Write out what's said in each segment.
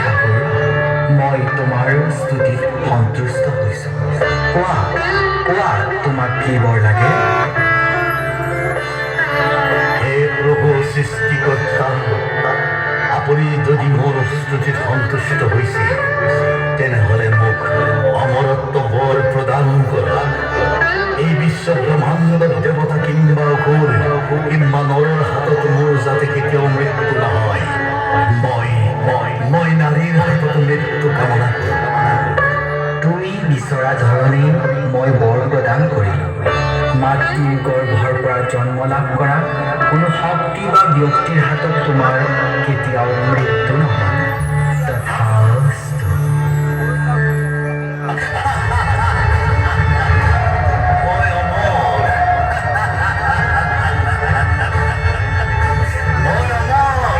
ঠাকুৰ, মই তোমাৰ স্তুতিত সন্তুষ্ট হৈছোঁ। কোৱা কোৱা, তোমাক কি বৰ লাগে? হে প্ৰভু সৃষ্টিকৰ্তা, আপুনি যদি মোৰ স্তুতিত সন্তুষ্ট হৈছে, তেনেহ'লে মোক অমৰত্ব বৰ প্ৰদান কৰা। এই বিশ্ব ব্ৰহ্মাণ্ডত দেৱতা কিম্বা অসুৰ কিম্বা নৰৰ হাতত মোৰ যাতে কেতিয়াও মৃত্যু নহয়। মই নাৰীৰ হাতত মৃত্যু কামনা কৰোঁ। তুমি বিচৰা ধৰণেই মই বৰ প্ৰদান কৰিলোঁ। মাতৃৰ গৰ্ভৰ পৰা জন্ম লাভ কৰা কোনো শক্তি বা ব্যক্তিৰ হাতত তোমাৰ কেতিয়াও মৃত্যু নহয়। তথাস্তু। মই অমৰ। মই অমৰ।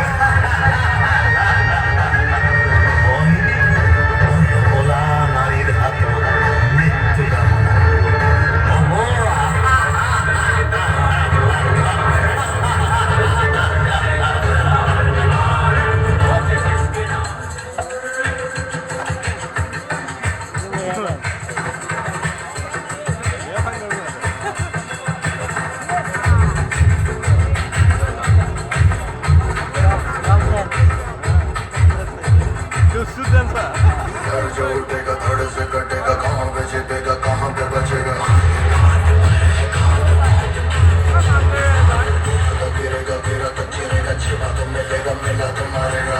মই অবলা নাৰীৰ হাতত মৃত্যু কামনা কৰোঁ। অমৰ। घर जो उठेगा धड़ से कटेगा, कहाँ पे जीतेगा कहाँ पे बचेगा। गिरेगा गिरा तो गिरेगा, छिपा तो मिलेगा मिला तो मारेगा।